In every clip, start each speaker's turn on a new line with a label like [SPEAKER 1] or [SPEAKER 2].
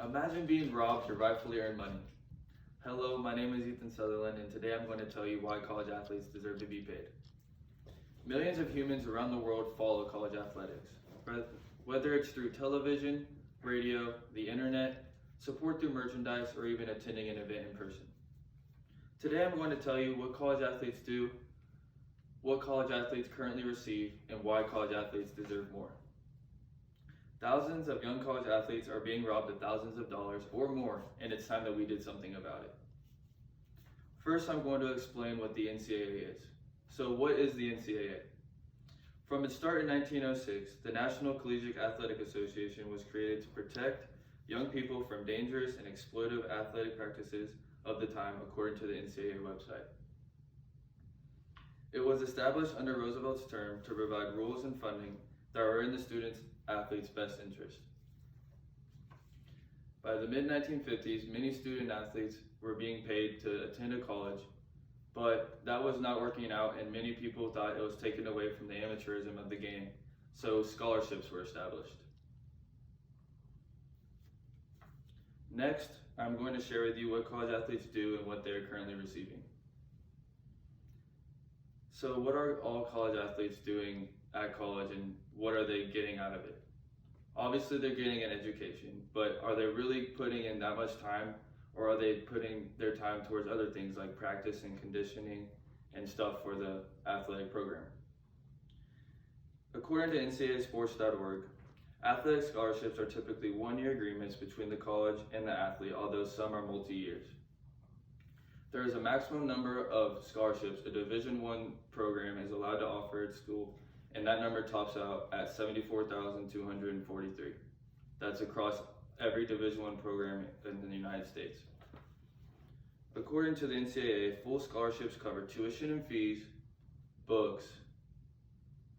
[SPEAKER 1] Imagine being robbed to rightfully earn money. Hello, my name is Ethan Sutherland, and today I'm going to tell you why college athletes deserve to be paid. Millions of humans around the world follow college athletics, whether it's through television, radio, the internet, support through merchandise, or even attending an event in person. Today I'm going to tell you what college athletes do, what college athletes currently receive, and why college athletes deserve more. Thousands of young college athletes are being robbed of thousands of dollars or more, and it's time that we did something about it. First, I'm going to explain what the NCAA is. So what is the NCAA? From its start in 1906, the National Collegiate Athletic Association was created to protect young people from dangerous and exploitive athletic practices of the time, according to the NCAA website. It was established under Roosevelt's term to provide rules and funding that were in the students' athletes' best interest. By the mid-1950s, many student athletes were being paid to attend a college, but that was not working out, and many people thought it was taken away from the amateurism of the game, so scholarships were established. Next, I'm going to share with you what college athletes do and what they are currently receiving. So what are all college athletes doing at college, and what are they getting out of it? Obviously they're getting an education, but are they really putting in that much time, or are they putting their time towards other things like practice and conditioning and stuff for the athletic program? According to NCAAsports.org, athletic scholarships are typically one-year agreements between the college and the athlete, although some are multi-years. There is a maximum number of scholarships a Division I program is allowed to offer at school, and that number tops out at 74,243. That's across every Division I program in the United States. According to the NCAA, full scholarships cover tuition and fees, books,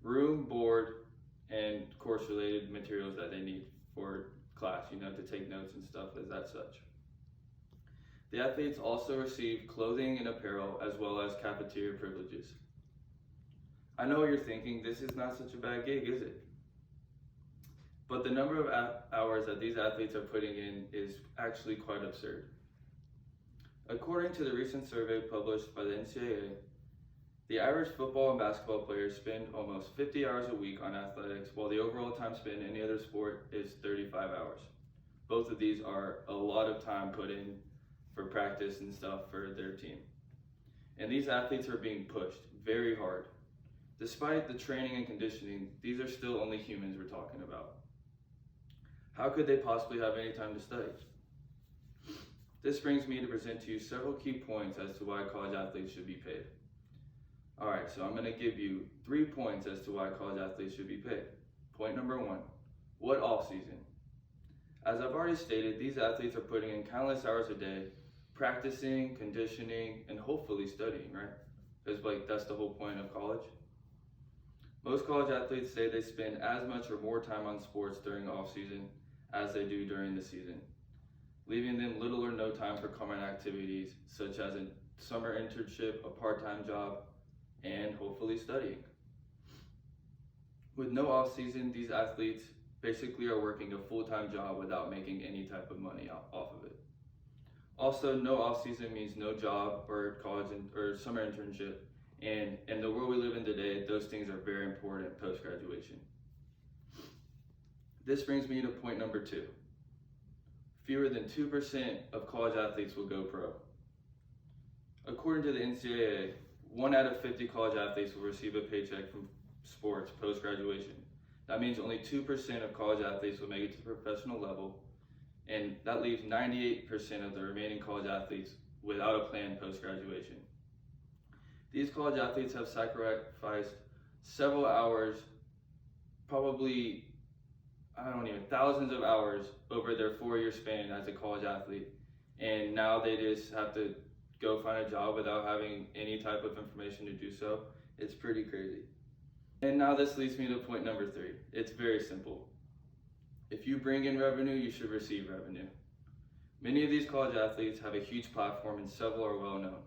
[SPEAKER 1] room, board, and course-related materials that they need for class, to take notes and stuff as that such. The athletes also receive clothing and apparel as well as cafeteria privileges. I know what you're thinking, this is not such a bad gig, is it? But the number of hours that these athletes are putting in is actually quite absurd. According to the recent survey published by the NCAA, the average football and basketball players spend almost 50 hours a week on athletics, while the overall time spent in any other sport is 35 hours. Both of these are a lot of time put in for practice and stuff for their team. And these athletes are being pushed very hard. Despite the training and conditioning, these are still only humans we're talking about. How could they possibly have any time to study? This brings me to present to you several key points as to why college athletes should be paid. Alright, so I'm going to give you 3 points as to why college athletes should be paid. Point number 1, what off-season? As I've already stated, these athletes are putting in countless hours a day, practicing, conditioning, and hopefully studying, right? Because that's the whole point of college. Most college athletes say they spend as much or more time on sports during the off-season as they do during the season, leaving them little or no time for common activities such as a summer internship, a part-time job, and hopefully studying. With no off-season, these athletes basically are working a full-time job without making any type of money off of it. Also, no off-season means no job or college or summer internship, and in the world we live in today, those things are very important post-graduation. This brings me to point number 2. Fewer than 2% of college athletes will go pro. According to the NCAA, 1 out of 50 college athletes will receive a paycheck from sports post-graduation. That means only 2% of college athletes will make it to the professional level, and that leaves 98% of the remaining college athletes without a plan post-graduation. These college athletes have sacrificed several hours, probably, thousands of hours over their 4-year span as a college athlete, and now they just have to go find a job without having any type of information to do so. It's pretty crazy. And now this leads me to point number 3. It's very simple. If you bring in revenue, you should receive revenue. Many of these college athletes have a huge platform and several are well known.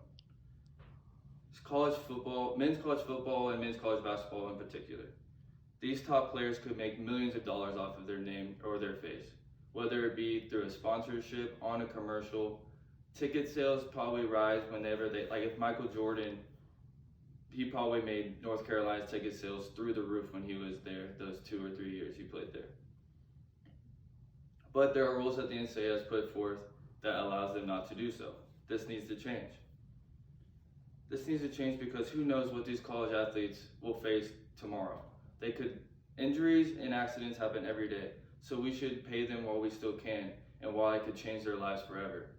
[SPEAKER 1] College football, men's college football and men's college basketball in particular. These top players could make millions of dollars off of their name or their face. whether it be through a sponsorship, on a commercial. Ticket sales probably rise whenever like if Michael Jordan, he probably made North Carolina's ticket sales through the roof when he was there, those 2 or 3 years he played there. But there are rules that the NCAA has put forth that allows them not to do so. This needs to change. This needs to change because who knows what these college athletes will face tomorrow. Injuries and accidents happen every day, so we should pay them while we still can and while it could change their lives forever.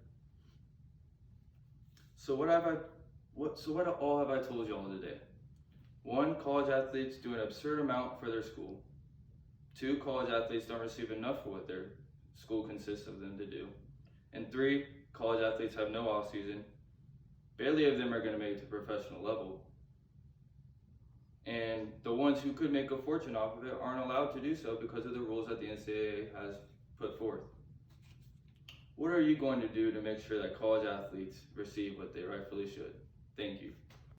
[SPEAKER 1] So what all have I told y'all today? 1, college athletes do an absurd amount for their school. 2, college athletes don't receive enough for what their school consists of them to do. And 3, college athletes have no off season. Barely of them are going to make it to professional level. And the ones who could make a fortune off of it aren't allowed to do so because of the rules that the NCAA has put forth. What are you going to do to make sure that college athletes receive what they rightfully should? Thank you.